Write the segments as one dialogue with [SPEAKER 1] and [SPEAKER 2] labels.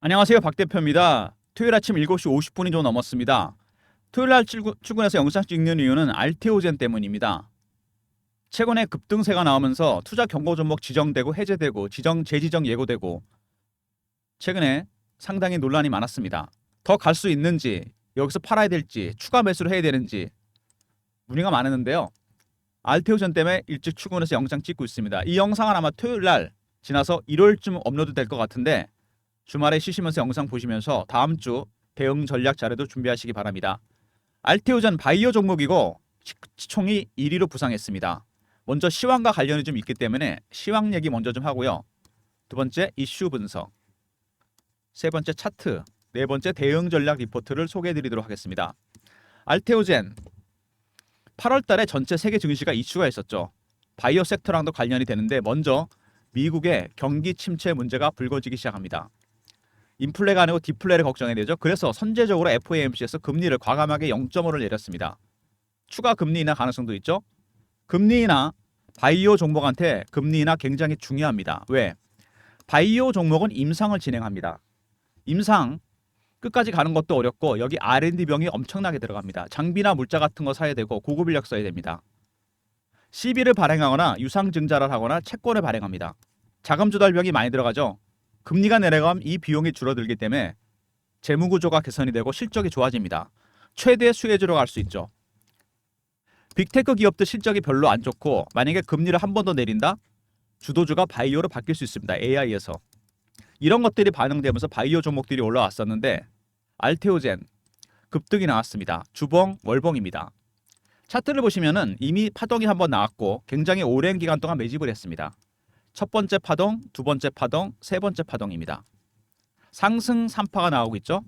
[SPEAKER 1] 안녕하세요. 박 대표입니다. 토요일 아침 7시 50분이 좀 넘었습니다. 토요일 날 출근해서 영상 찍는 이유는 알테오젠 때문입니다. 최근에 급등세가 나오면서 투자 경고 종목 지정되고 해제되고 재지정 예고되고 최근에 상당히 논란이 많았습니다. 더 갈 수 있는지, 여기서 팔아야 될지, 추가 매수를 해야 되는지 문의가 많았는데요. 알테오젠 때문에 일찍 출근해서 영상 찍고 있습니다. 이 영상은 아마 토요일 날 지나서 1월쯤 업로드 될 것 같은데 주말에 쉬시면서 영상 보시면서 다음 주 대응 전략 자료도 준비하시기 바랍니다. 알테오젠 바이오 종목이고 시총이 1위로 부상했습니다. 먼저 시황과 관련이 좀 있기 때문에 시황 얘기 먼저 좀 하고요. 두 번째 이슈 분석, 세 번째 차트, 네 번째 대응 전략 리포트를 소개해드리도록 하겠습니다. 알테오젠 8월 달에 전체 세계 증시가 이슈가 있었죠. 바이오 섹터랑도 관련이 되는데 먼저 미국의 경기 침체 문제가 불거지기 시작합니다. 인플레가 아니고 디플레를 걱정해야 되죠. 그래서 선제적으로 FOMC에서 금리를 과감하게 0.5를 내렸습니다. 추가 금리 인하 가능성도 있죠. 금리 인하 바이오 종목한테 금리 인하 굉장히 중요합니다. 왜? 바이오 종목은 임상을 진행합니다. 임상 끝까지 가는 것도 어렵고 여기 R&D 비용이 엄청나게 들어갑니다. 장비나 물자 같은 거 사야 되고 고급 인력 써야 됩니다. CB를 발행하거나 유상증자를 하거나 채권을 발행합니다. 자금 조달 비용이 많이 들어가죠. 금리가 내려가면 이 비용이 줄어들기 때문에 재무구조가 개선이 되고 실적이 좋아집니다. 최대 수혜주로 갈 수 있죠. 빅테크 기업들 실적이 별로 안 좋고 만약에 금리를 한 번 더 내린다? 주도주가 바이오로 바뀔 수 있습니다. AI에서. 이런 것들이 반영되면서 바이오 종목들이 올라왔었는데 알테오젠 급등이 나왔습니다. 주봉, 월봉입니다. 차트를 보시면은 이미 파동이 한 번 나왔고 굉장히 오랜 기간 동안 매집을 했습니다. 첫 번째 파동, 두 번째 파동, 세 번째 파동입니다. 상승 3파가 나오고 있죠.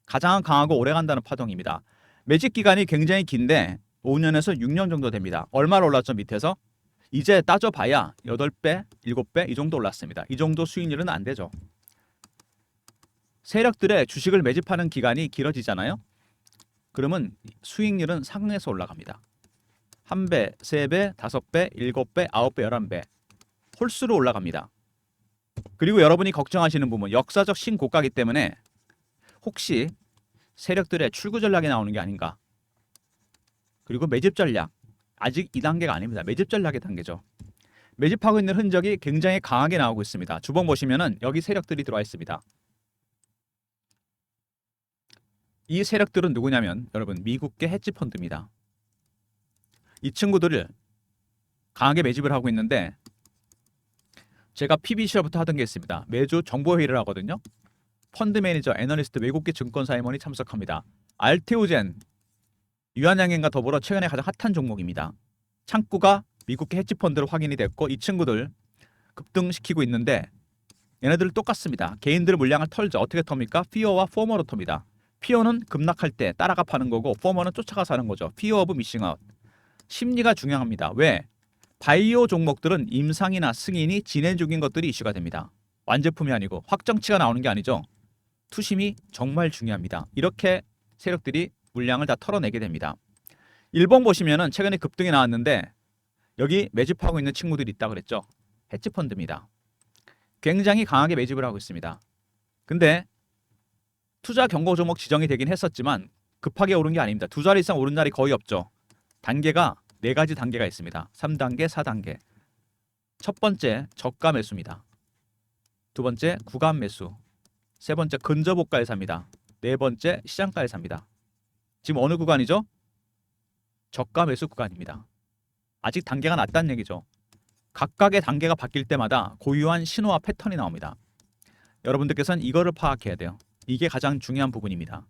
[SPEAKER 1] 가장 강하고 오래 간다는 파동입니다. 매집 기간이 굉장히 긴데 5년에서 6년 정도 됩니다. 얼마나 올랐죠 밑에서? 이제 따져봐야 8배, 7배 이 정도 올랐습니다. 이 정도 수익률은 안 되죠. 세력들의 주식을 매집하는 기간이 길어지잖아요. 그러면 수익률은 상승해서 올라갑니다. 1배, 3배, 5배, 7배, 9배, 11배 홀수로 올라갑니다. 그리고 여러분이 걱정하시는 부분 역사적 신고가이기 때문에 혹시 세력들의 출구 전략이 나오는 게 아닌가. 그리고 매집 전략 아직 2단계가 아닙니다. 매집 전략의 단계죠. 매집하고 있는 흔적이 굉장히 강하게 나오고 있습니다. 주봉 보시면은 여기 세력들이 들어와 있습니다. 이 세력들은 누구냐면 여러분 미국계 헤지펀드입니다. 이 친구들을 강하게 매집을 하고 있는데 제가 PBC부터 하던 게 있습니다. 매주 정보회의를 하거든요. 펀드 매니저, 애널리스트, 외국계 증권사 임원이 참석합니다. 알테오젠, 유한양행과 더불어 최근에 가장 핫한 종목입니다. 창구가 미국계 헤지펀드로 확인이 됐고 이 친구들 급등시키고 있는데 얘네들 똑같습니다. 개인들 물량을 털죠. 어떻게 텁니까? 피어와 포머로 텁니다. 피어는 급락할 때 따라가 파는 거고 포머는 쫓아가서 하는 거죠. 피어 오브 미싱아웃. 심리가 중요합니다. 왜? 바이오 종목들은 임상이나 승인이 진행 중인 것들이 이슈가 됩니다. 완제품이 아니고 확정치가 나오는 게 아니죠. 투심이 정말 중요합니다. 이렇게 세력들이 물량을 다 털어내게 됩니다. 일본 보시면은 최근에 급등이 나왔는데 여기 매집하고 있는 친구들이 있다 그랬죠. 헤지펀드입니다. 굉장히 강하게 매집을 하고 있습니다. 근데 투자 경고 종목 지정이 되긴 했었지만 급하게 오른 게 아닙니다. 두 자리 이상 오른 날이 거의 없죠. 단계가 4가지 단계가 있습니다. 3단계, 4단계. 첫 번째 저가 매수입니다. 두 번째 구간 매수. 세 번째 근저보가에 삽니다. 네 번째 시장가에 삽니다. 지금 어느 구간이죠? 저가 매수 구간입니다. 아직 단계가 낮다는 얘기죠. 각각의 단계가 바뀔 때마다 고유한 신호와 패턴이 나옵니다. 여러분들께서는 이거를 파악해야 돼요. 이게 가장 중요한 부분입니다.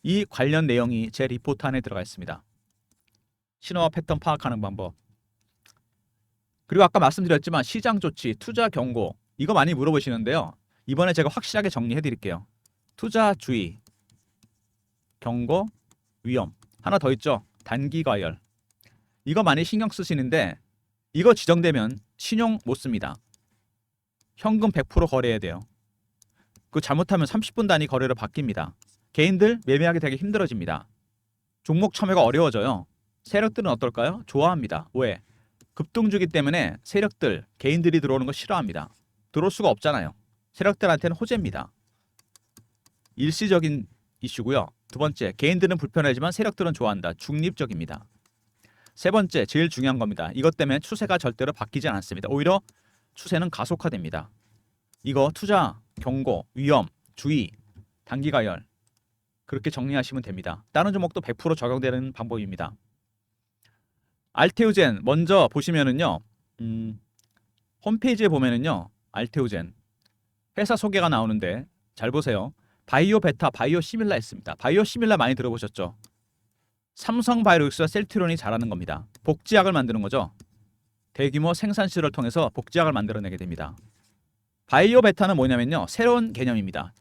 [SPEAKER 1] 이 관련 내용이 제 리포트 안에 들어가 있습니다. 신호와 패턴 파악하는 방법. 그리고 아까 말씀드렸지만 시장 조치, 투자 경고 이거 많이 물어보시는데요. 이번에 제가 확실하게 정리해 드릴게요. 투자 주의, 경고, 위험. 하나 더 있죠. 단기 과열. 이거 많이 신경 쓰시는데 이거 지정되면 신용 못 씁니다. 현금 100% 거래해야 돼요. 그 잘못하면 30분 단위 거래로 바뀝니다. 개인들 매매하기 되게 힘들어집니다. 종목 참여가 어려워져요. 세력들은 어떨까요? 좋아합니다. 왜? 급등주기 때문에 세력들, 개인들이 들어오는 거 싫어합니다. 들어올 수가 없잖아요. 세력들한테는 호재입니다. 일시적인 이슈고요. 두 번째, 개인들은 불편하지만 세력들은 좋아한다. 중립적입니다. 세 번째, 제일 중요한 겁니다. 이것 때문에 추세가 절대로 바뀌지 않았습니다. 오히려 추세는 가속화됩니다. 이거 투자, 경고, 위험, 주의, 단기 가열 그렇게 정리하시면 됩니다. 다른 종목도 100% 적용되는 방법입니다. 알테오젠 먼저 보시면은요. 홈페이지에 보면은요. 알테오젠 회사 소개가 나오는데 잘 보세요. 바이오 베타, 바이오 시밀라 있습니다. 바이오 시밀라 많이 들어보셨죠? 삼성바이오로직스와 셀트리온이 잘하는 겁니다. 복제약을 만드는 거죠. 대규모 생산실을 통해서 복제약을 만들어내게 됩니다. 바이오 베타는 뭐냐면요. 새로운 개념입니다.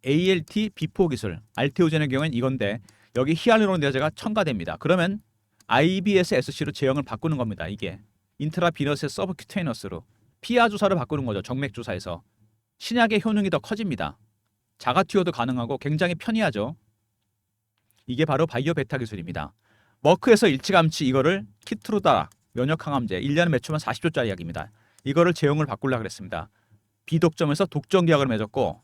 [SPEAKER 1] ALT 비포 기술, 알테오젠의 경우엔 이건데 여기 히알루론대제가 첨가됩니다. 그러면 IBS-SC로 제형을 바꾸는 겁니다. 이게 인트라비너스 서브큐테이너스로 피하 주사를 바꾸는 거죠. 정맥 주사에서 신약의 효능이 더 커집니다. 자가 투여도 가능하고 굉장히 편리하죠. 이게 바로 바이오 베타 기술입니다. 머크에서 일찌감치 이거를 키트루다 면역 항암제 1년에 매출만 40조짜리 약입니다. 이거를 제형을 바꾸려고 그랬습니다. 비독점에서 독점 계약을 맺었고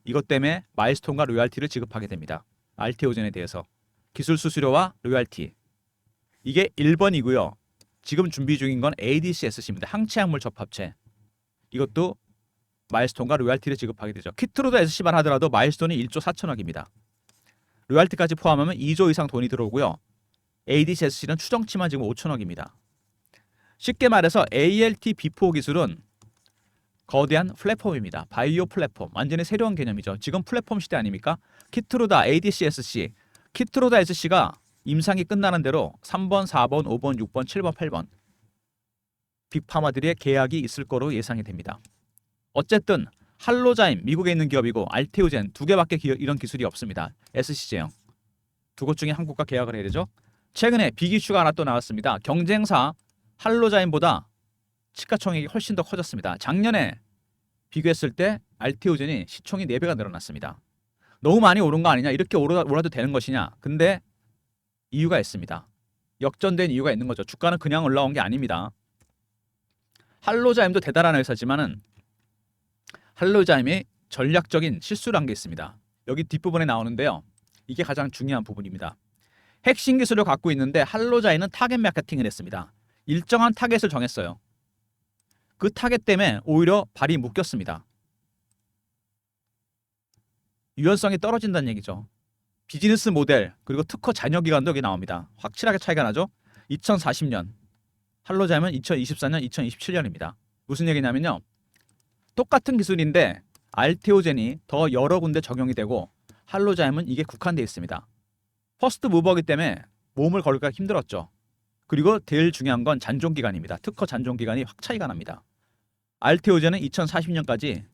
[SPEAKER 1] 이것 때문에 마일스톤과 로열티를 지급하게 됩니다. 알테오젠에 대해서 기술 수수료와 로열티 이게 1번이고요. 지금 준비 중인 건 ADCSC입니다. 항체약물 접합체 이것도 마일스톤과 로열티를 지급하게 되죠. 키트루다 SC만 하더라도 마일스톤이 1조 4천억입니다. 로열티까지 포함하면 2조 이상 돈이 들어오고요. ADCSC는 추정치만 지금 5천억입니다. 쉽게 말해서 ALT 비포 기술은 거대한 플랫폼입니다. 바이오 플랫폼. 완전히 새로운 개념이죠. 지금 플랫폼 시대 아닙니까? 키트루다 ADCSC. 키트루다 SC가 임상이 끝나는 대로 3번, 4번, 5번, 6번, 7번, 8번 빅파마들의 계약이 있을 거로 예상이 됩니다. 어쨌든 할로자임 미국에 있는 기업이고 알테오젠 두 개밖에 이런 기술이 없습니다. SC 제형 두 곳 중에 한 곳과 계약을 해야 되죠. 최근에 빅 이슈가 하나 또 나왔습니다. 경쟁사 할로자임보다 시가총액이 훨씬 더 커졌습니다. 작년에 비교했을 때 알테오젠이 시총이 4배가 늘어났습니다. 너무 많이 오른 거 아니냐? 이렇게 오라도 되는 것이냐? 근데 이유가 있습니다. 역전된 이유가 있는 거죠. 주가는 그냥 올라온 게 아닙니다. 할로자임도 대단한 회사지만은 할로자임이 전략적인 실수를 한 게 있습니다. 여기 뒷부분에 나오는데요. 이게 가장 중요한 부분입니다. 핵심 기술을 갖고 있는데 할로자임은 타겟 마케팅을 했습니다. 일정한 타겟을 정했어요. 그 타겟 때문에 오히려 발이 묶였습니다. 유연성이 떨어진다는 얘기죠. 비즈니스 모델 그리고 특허 잔여 기간도 여기 나옵니다. 확실하게 차이가 나죠. 2040년 할로자임은 2024년 2027년입니다. 무슨 얘기냐면요. 똑같은 기술인데 알테오젠이 더 여러 군데 적용이 되고 할로자임은 이게 국한되어 있습니다. 퍼스트 무버이기 때문에 몸을 걸기가 힘들었죠. 그리고 제일 중요한 건 잔존 기간입니다. 특허 잔존 기간이 확 차이가 납니다. 알테오젠은 2040년까지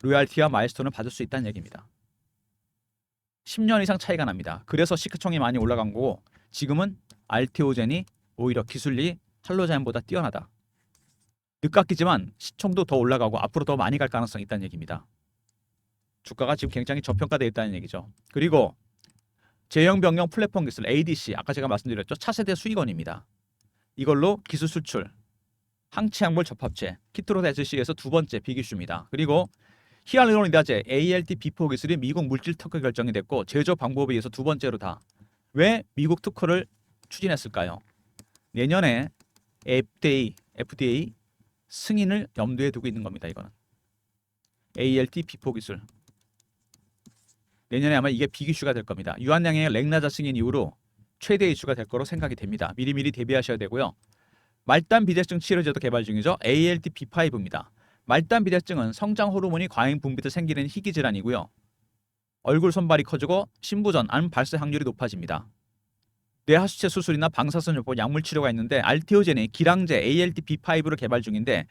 [SPEAKER 1] 로열티와 마일스톤을 받을 수 있다는 얘기입니다. 10년 이상 차이가 납니다. 그래서 시가총액이 많이 올라간 거고 지금은 알테오젠이 오히려 기술이 할로자임보다 뛰어나다. 늦깎이지만 시총도 더 올라가고 앞으로 더 많이 갈 가능성이 있다는 얘기입니다. 주가가 지금 굉장히 저평가되어 있다는 얘기죠. 그리고 제형 변경 플랫폼 기술 ADC 아까 제가 말씀드렸죠. 차세대 수익원입니다. 이걸로 기술 수출, 항체약물 접합체, 키트로다 SC에서 두 번째 빅이슈입니다. 그리고 히알루론이다제 ALT 비포 기술이 미국 물질 특허 결정이 됐고 제조 방법에 의해서 두 번째로 다. 왜 미국 특허를 추진했을까요? 내년에 FDA 승인을 염두에 두고 있는 겁니다. 이거는 ALT 비포 기술 내년에 아마 이게 빅 이슈가 될 겁니다. 유한양의 렉나자 승인 이후로 최대 이슈가 될 거로 생각이 됩니다. 미리미리 대비하셔야 되고요. 말단 비대증 치료제도 개발 중이죠. ALT B5입니다. 말단 비대증은 성장 호르몬이 과잉 분비돼 생기는 희귀 질환이고요. 얼굴 손발이 커지고 신부전, 암 발생 확률이 높아집니다. 뇌하수체 수술이나 방사선요법 약물 치료가 있는데 알테오젠이 기량제 ALT B5를 개발 중인데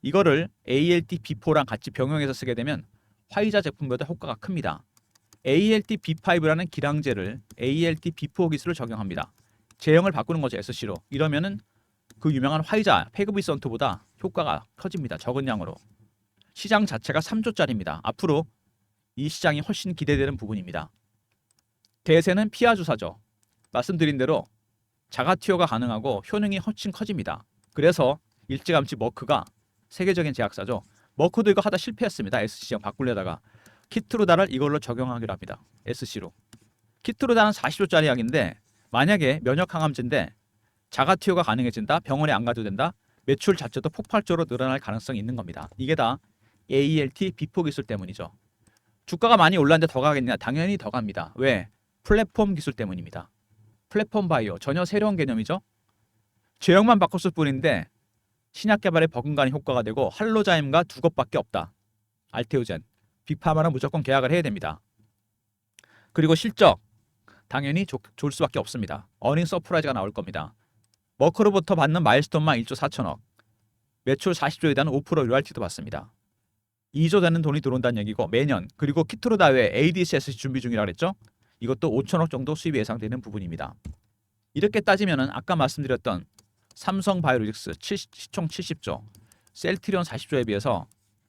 [SPEAKER 1] 이거를 ALT B4랑 같이 병용해서 쓰게 되면 화이자 제품보다 효과가 큽니다. ALT B5라는 기량제를 ALT B4 기술을 적용합니다. 제형을 바꾸는 거죠. SC로. 이러면은 그 유명한 화이자 페그비선트보다 효과가 커집니다. 적은 양으로. 시장 자체가 3조짜리입니다. 앞으로 이 시장이 훨씬 기대되는 부분입니다. 대세는 피하 주사죠. 말씀드린 대로 자가 투여가 가능하고 효능이 훨씬 커집니다. 그래서 일찌감치 머크가 세계적인 제약사죠. 머크도 이거 하다 실패했습니다. SC형 바꾸려다가. 키트루다를 이걸로 적용하기로 합니다. SC로. 키트루다는 40조짜리 약인데 만약에 면역 항암제인데 자가 투여가 가능해진다. 병원에 안 가도 된다. 매출 자체도 폭발적으로 늘어날 가능성이 있는 겁니다. 이게 다 AELT 비포 기술 때문이죠. 주가가 많이 올랐는데 더 가겠냐? 당연히 더 갑니다. 왜? 플랫폼 기술 때문입니다. 플랫폼 바이오 전혀 새로운 개념이죠. 제형만 바꿨을 뿐인데 신약 개발에 버금가는 효과가 되고 할로자임과 두 것밖에 없다. 알테오젠, 빅파마는 무조건 계약을 해야 됩니다. 그리고 실적 당연히 좋을 수밖에 없습니다. 어닝 서프라이즈가 나올 겁니다. 머크로부터 받는 마일스톤만 1조 4천억, 매출 40조에 대한 5% 로얄티도 받습니다. 2조 되는 돈이 들어온다는 얘기고 매년. 그리고 키트루다 외에 ADCS 준비 중이라 그랬죠. 이것도 5천억 정도 수입이 예상되는 부분입니다. 이렇게 따지면은 아까 말씀드렸던 삼성바이오로직스 시총 70조, 셀트리온 40조에 비해서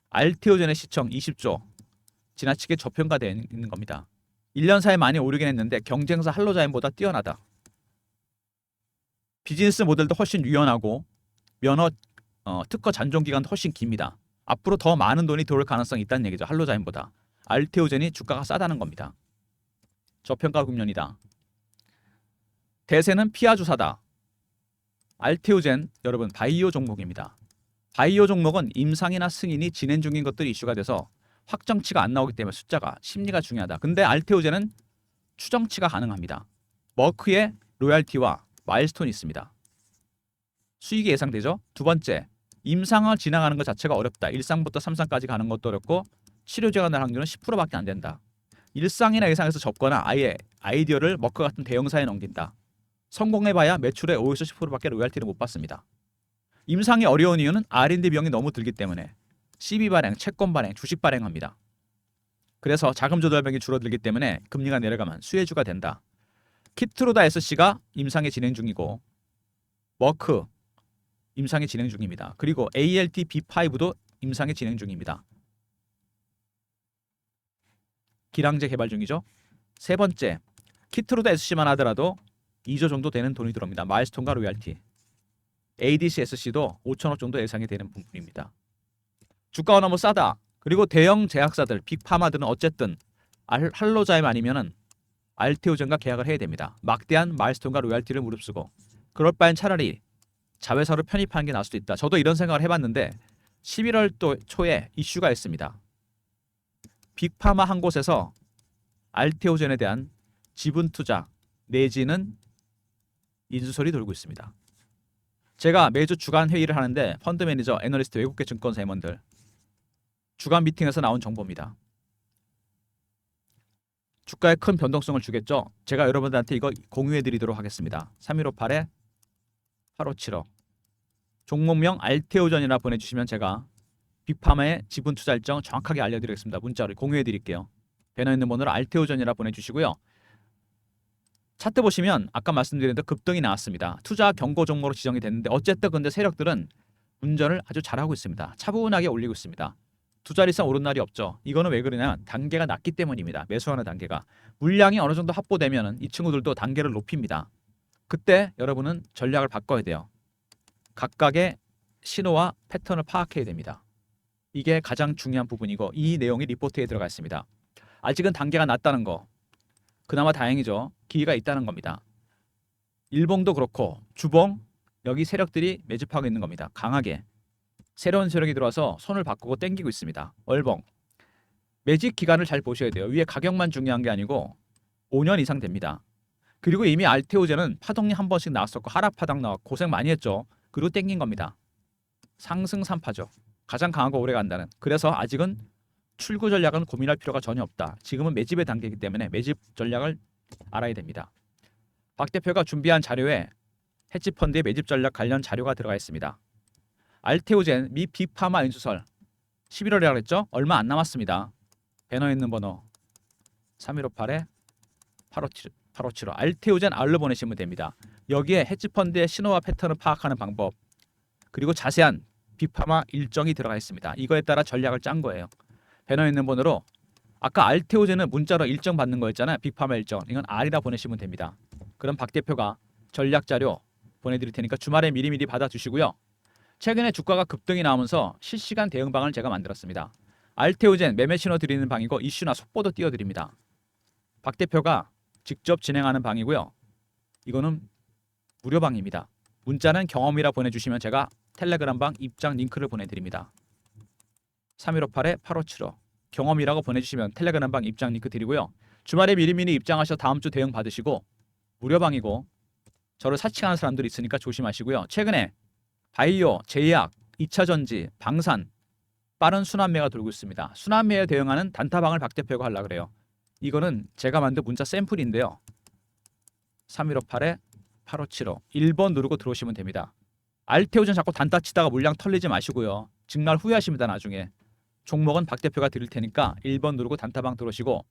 [SPEAKER 1] 알테오젠의 시총 20조 지나치게 저평가되어 있는 겁니다. 1년 사이에 많이 오르긴 했는데 경쟁사 할로자임보다 뛰어나다. 비즈니스 모델도 훨씬 유연하고 면허 특허 잔존 기간도 훨씬 깁니다. 앞으로 더 많은 돈이 들어올 가능성이 있다는 얘기죠. 할로자임보다. 알테오젠이 주가가 싸다는 겁니다. 저평가 국면이다. 대세는 피아 주사다. 알테오젠 여러분 바이오 종목입니다. 바이오 종목은 임상이나 승인이 진행 중인 것들이 이슈가 돼서 확정치가 안 나오기 때문에 숫자가 심리가 중요하다. 근데 알테오젠은 추정치가 가능합니다. 머크의 로얄티와 마일스톤이 있습니다. 수익이 예상되죠. 두 번째, 임상을 진행하는 것 자체가 어렵다. 1상부터 3상까지 가는 것도 어렵고 치료제가 날 확률은 10%밖에 안 된다. 1상이나 2상에서 접거나 아예 아이디어를 머크 같은 대형사에 넘긴다. 성공해봐야 매출의 5에서 10%밖에 로얄티를 못 받습니다. 임상이 어려운 이유는 R&D 비용이 너무 들기 때문에 CB 발행, 채권 발행, 주식 발행합니다. 그래서 자금 조달병이 줄어들기 때문에 금리가 내려가면 수혜주가 된다. 키트루다 SC가 임상에 진행 중이고 머크 임상에 진행 중입니다. 그리고 ALT B5도 임상에 진행 중입니다. 기량제 개발 중이죠. 세 번째, 키트루다 SC만 하더라도 2조 정도 되는 돈이 들어옵니다. 마일스톤과 로얄티. ADC SC도 5천억 정도 예상이 되는 부분입니다. 주가가 너무 싸다. 그리고 대형 제약사들, 빅파마들은 어쨌든 할로자임 아니면은 알테오젠과 계약을 해야 됩니다. 막대한 마일스톤과 로얄티를 무릅쓰고 그럴 바엔 차라리 자회사로 편입하는 게 나을 수도 있다. 저도 이런 생각을 해봤는데 11월 초에 이슈가 있습니다. 빅파마 한 곳에서 알테오젠에 대한 지분 투자 내지는 인수설이 돌고 있습니다. 제가 매주 주간 회의를 하는데 펀드 매니저, 애널리스트, 외국계 증권사 임원들 주간 미팅에서 나온 정보입니다. 주가에 큰 변동성을 주겠죠. 제가 여러분들한테 이거 공유해 드리도록 하겠습니다. 3158에 8575 종목명 알테오전이라 보내주시면 제가 빅파마의 지분 투자 일정 정확하게 알려드리겠습니다. 문자로 공유해 드릴게요. 배너 있는 번호로 알테오전이라 보내주시고요. 차트 보시면 아까 말씀드린 대로 급등이 나왔습니다. 투자 경고 종목으로 지정이 됐는데 어쨌든 근데 세력들은 운전을 아주 잘하고 있습니다. 차분하게 올리고 있습니다. 두 자리 이상 오른 날이 없죠. 이거는 왜 그러냐면 단계가 낮기 때문입니다. 매수하는 단계가. 물량이 어느 정도 확보되면 이 친구들도 단계를 높입니다. 그때 여러분은 전략을 바꿔야 돼요. 각각의 신호와 패턴을 파악해야 됩니다. 이게 가장 중요한 부분이고 이 내용이 리포트에 들어가 있습니다. 아직은 단계가 낮다는 거. 그나마 다행이죠. 기회가 있다는 겁니다. 일봉도 그렇고 주봉 여기 세력들이 매집하고 있는 겁니다. 강하게. 새로운 세력이 들어와서 손을 바꾸고 땡기고 있습니다. 월봉. 매집 기간을 잘 보셔야 돼요. 위에 가격만 중요한 게 아니고 5년 이상 됩니다. 그리고 이미 알테오젠은 파동이 한 번씩 나왔었고 하락파당 나왔고 고생 많이 했죠. 그리고 땡긴 겁니다. 상승 3파죠. 가장 강하고 오래 간다는. 그래서 아직은 출구 전략은 고민할 필요가 전혀 없다. 지금은 매집의 단계이기 때문에 매집 전략을 알아야 됩니다. 박 대표가 준비한 자료에 헤지펀드의 매집 전략 관련 자료가 들어가 있습니다. 알테오젠 미 빅파마 인수설 11월이라고 했죠? 얼마 안 남았습니다. 배너에 있는 번호 3158에 8575 알테오젠 R로 보내시면 됩니다. 여기에 헤지펀드의 신호와 패턴을 파악하는 방법 그리고 자세한 빅파마 일정이 들어가 있습니다. 이거에 따라 전략을 짠 거예요. 배너에 있는 번호로 아까 알테오젠은 문자로 일정 받는 거였잖아요. 빅파마 일정. 이건 R이라 보내시면 됩니다. 그럼 박 대표가 전략 자료 보내드릴 테니까 주말에 미리미리 받아주시고요. 최근에 주가가 급등이 나오면서 실시간 대응방을 제가 만들었습니다. 알테오젠 매매 신호 드리는 방이고 이슈나 속보도 띄워드립니다. 박 대표가 직접 진행하는 방이고요. 이거는 무료방입니다. 문자는 경험이라 보내주시면 제가 텔레그램 방 입장 링크를 보내드립니다. 3158-8575 경험이라고 보내주시면 텔레그램 방 입장 링크 드리고요. 주말에 미리미리 입장하셔서 다음 주 대응 받으시고 무료방이고 저를 사칭하는 사람들이 있으니까 조심하시고요. 최근에 바이오, 제약, 2차전지, 방산 빠른 순환매가 돌고 있습니다. 순환매에 대응하는 단타방을 박 대표가 하려고 그래요. 이거는 제가 만든 문자 샘플인데요. 3158-8575 1번 누르고 들어오시면 됩니다. 알테오젠 자꾸 단타 치다가 물량 털리지 마시고요. 증날 후회하십니다. 나중에. 종목은 박 대표가 드릴 테니까 1번 누르고 단타방 들어오시고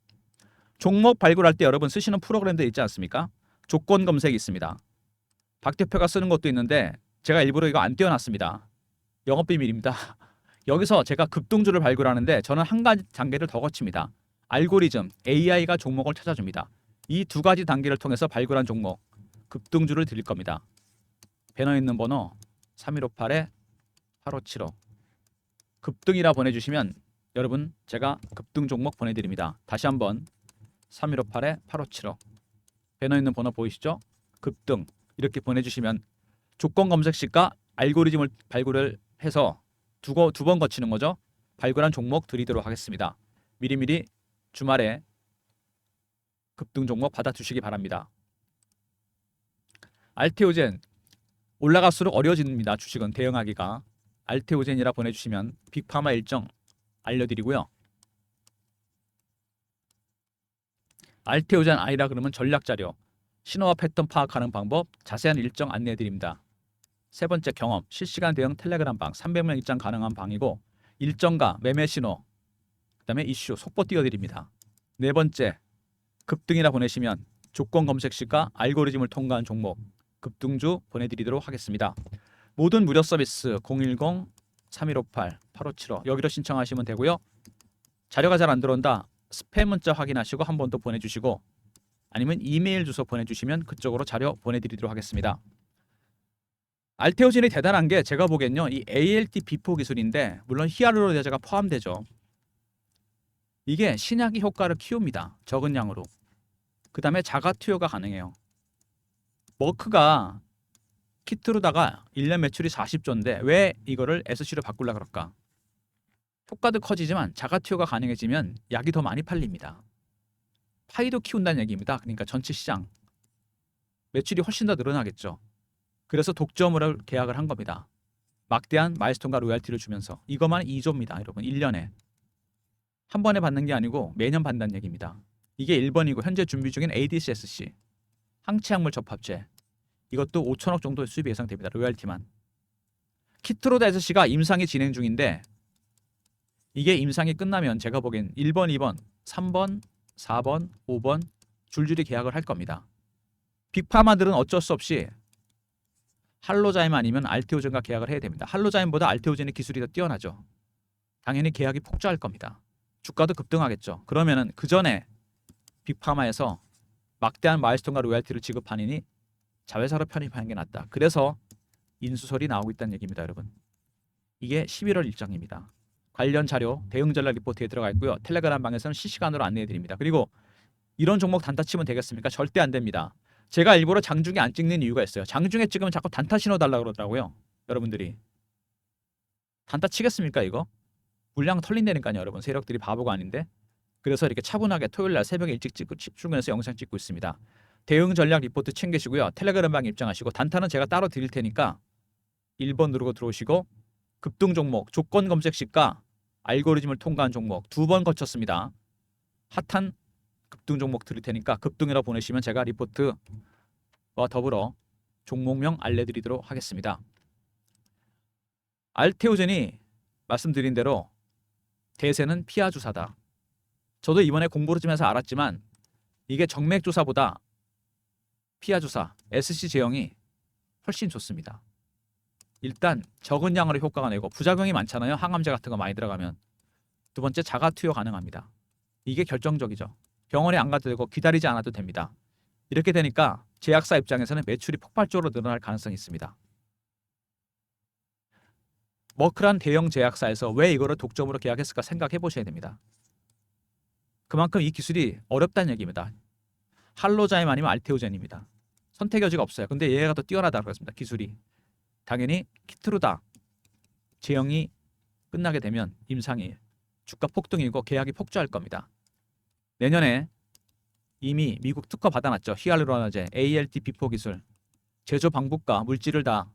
[SPEAKER 1] 종목 발굴할 때 여러분 쓰시는 프로그램들 있지 않습니까? 조건 검색이 있습니다. 박 대표가 쓰는 것도 있는데 제가 일부러 이거 안 띄워놨습니다. 영업비밀입니다. 여기서 제가 급등주를 발굴하는데 저는 한 가지 단계를 더 거칩니다. 알고리즘, AI가 종목을 찾아줍니다. 이 두 가지 단계를 통해서 발굴한 종목, 급등주를 드릴 겁니다. 배너 있는 번호 3158-8575 급등이라 보내주시면 여러분 제가 급등 종목 보내드립니다. 다시 한번 3158-8575 배너 있는 번호 보이시죠? 급등 이렇게 보내주시면 조건 검색 시가 알고리즘을 발굴을 해서 두 번 거치는 거죠. 발굴한 종목 드리도록 하겠습니다. 미리미리 주말에 급등 종목 받아주시기 바랍니다. 알테오젠 올라갈수록 어려워집니다. 주식은 대응하기가. 알테오젠이라 보내주시면 빅파마 일정 알려드리고요. 알테오젠 아이라 그러면 전략자료, 신호와 패턴 파악하는 방법, 자세한 일정 안내해드립니다. 세 번째 경험, 실시간 대응 텔레그램 방 300명 입장 가능한 방이고 일정가, 매매 신호, 그 다음에 이슈, 속보 띄워드립니다. 네 번째 급등이라 보내시면 조건 검색 시가 알고리즘을 통과한 종목 급등주 보내드리도록 하겠습니다. 모든 무료 서비스 010-3158-8575 여기로 신청하시면 되고요. 자료가 잘 안 들어온다. 스팸 문자 확인하시고 한 번 더 보내주시고 아니면 이메일 주소 보내주시면 그쪽으로 자료 보내드리도록 하겠습니다. 알테오젠이 대단한 게 제가 보기엔요. 이 ALT 비포 기술인데 물론 히알루론제가 포함되죠. 이게 신약의 효과를 키웁니다. 적은 양으로. 그 다음에 자가 투여가 가능해요. 머크가 키트로다가 1년 매출이 40조인데 왜 이거를 SC로 바꾸려고 그럴까? 효과도 커지지만 자가 투여가 가능해지면 약이 더 많이 팔립니다. 파이도 키운다는 얘기입니다. 그러니까 전체 시장 매출이 훨씬 더 늘어나겠죠. 그래서 독점으로 계약을 한 겁니다. 막대한 마일스톤과 로얄티를 주면서 이것만 2조입니다. 여러분 1년에. 한 번에 받는 게 아니고 매년 받는다는 얘기입니다. 이게 1번이고 현재 준비 중인 ADCSC 항체약물 접합제 이것도 5천억 정도의 수입이 예상됩니다. 로얄티만. 키트로다 SC가 임상이 진행 중인데 이게 임상이 끝나면 제가 보기엔 1번, 2번, 3번, 4번, 5번 줄줄이 계약을 할 겁니다. 빅파마들은 어쩔 수 없이 할로자임 아니면 알테오젠과 계약을 해야 됩니다. 할로자임보다 알테오젠의 기술이 더 뛰어나죠. 당연히 계약이 폭주할 겁니다. 주가도 급등하겠죠. 그러면은 그 전에 빅파마에서 막대한 마일스톤과 로얄티를 지급하니 자회사로 편입하는 게 낫다. 그래서 인수설이 나오고 있다는 얘기입니다, 여러분. 이게 11월 일정입니다. 관련 자료 대응 전략 리포트에 들어가 있고요. 텔레그램 방에서는 실시간으로 안내해 드립니다. 그리고 이런 종목 단타 치면 되겠습니까? 절대 안 됩니다. 제가 일부러 장중에 안 찍는 이유가 있어요. 장중에 찍으면 자꾸 단타 신호 달라고 그러더라고요. 여러분들이. 단타 치겠습니까 이거? 물량 털린다니까요. 여러분. 세력들이 바보가 아닌데. 그래서 이렇게 차분하게 토요일날 새벽에 일찍 출근해서 영상 찍고 있습니다. 대응 전략 리포트 챙기시고요. 텔레그램 방 입장하시고 단타는 제가 따로 드릴 테니까 1번 누르고 들어오시고 급등 종목, 조건 검색 시가, 알고리즘을 통과한 종목 2번 거쳤습니다. 핫한 급등 종목 드릴 테니까 급등이라 보내시면 제가 리포트와 더불어 종목명 알려드리도록 하겠습니다. 알테오젠이 말씀드린 대로 대세는 피하 주사다. 저도 이번에 공부를 좀 해서 알았지만 이게 정맥 주사보다 피하 주사, SC 제형이 훨씬 좋습니다. 일단 적은 양으로 효과가 내고 부작용이 많잖아요. 항암제 같은 거 많이 들어가면. 두 번째 자가 투여 가능합니다. 이게 결정적이죠. 병원에 안 가도 되고 기다리지 않아도 됩니다. 이렇게 되니까 제약사 입장에서는 매출이 폭발적으로 늘어날 가능성이 있습니다. 머크란 대형 제약사에서 왜 이거를 독점으로 계약했을까 생각해 보셔야 됩니다. 그만큼 이 기술이 어렵다는 얘기입니다. 할로자임 아니면 알테오젠입니다. 선택 여지가 없어요. 근데 얘가 더 뛰어나다고 했습니다. 기술이. 당연히 키트루다 제형이 끝나게 되면 임상이 주가 폭등이고 계약이 폭주할 겁니다. 내년에 이미 미국 특허 받아놨죠. 히알루로나제, ALT-B4 기술, 제조 방법과 물질을 다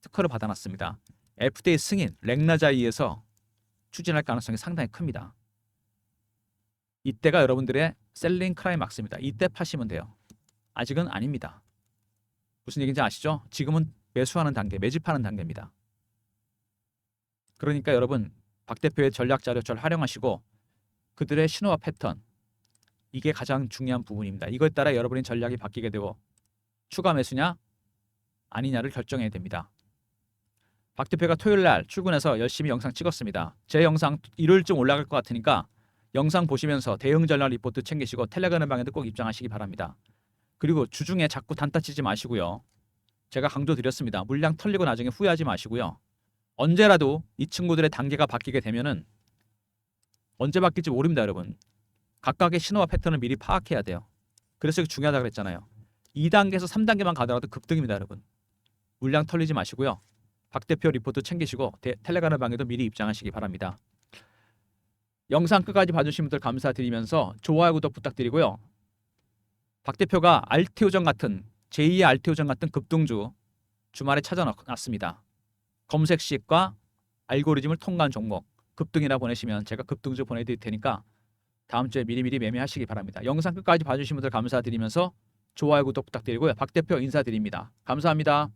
[SPEAKER 1] 특허를 받아놨습니다. FDA 승인, 렉나자이에서 추진할 가능성이 상당히 큽니다. 이때가 여러분들의 셀링 클라이막스입니다. 이때 파시면 돼요. 아직은 아닙니다. 무슨 얘기인지 아시죠? 지금은 매수하는 단계, 매집하는 단계입니다. 그러니까 여러분 박 대표의 전략 자료 잘 활용하시고 그들의 신호와 패턴 이게 가장 중요한 부분입니다. 이거에 따라 여러분의 전략이 바뀌게 되고 추가 매수냐 아니냐를 결정해야 됩니다. 박 대표가 토요일 날 출근해서 열심히 영상 찍었습니다. 제 영상 일요일쯤 올라갈 것 같으니까 영상 보시면서 대응 전략 리포트 챙기시고 텔레그램 방에도 꼭 입장하시기 바랍니다. 그리고 주중에 자꾸 단타 치지 마시고요. 제가 강조드렸습니다. 물량 털리고 나중에 후회하지 마시고요. 언제라도 이 친구들의 단계가 바뀌게 되면은 언제 바뀔지 모릅니다, 여러분. 각각의 신호와 패턴을 미리 파악해야 돼요. 그래서 이게 중요하다고 그랬잖아요. 2단계에서 3단계만 가더라도 급등입니다, 여러분. 물량 털리지 마시고요. 박 대표 리포트 챙기시고 텔레그램 방에도 미리 입장하시기 바랍니다. 영상 끝까지 봐주신 분들 감사드리면서 좋아요, 구독 부탁드리고요. 박 대표가 알테오전 같은 제2의 알테오전 같은 급등주 주말에 찾아놨습니다. 검색 시과 알고리즘을 통과한 종목 급등이라 보내시면 제가 급등주 보내드릴 테니까 다음 주에 미리미리 매매하시기 바랍니다. 영상 끝까지 봐주신 분들 감사드리면서 좋아요 구독 부탁드리고요. 박 대표 인사드립니다. 감사합니다.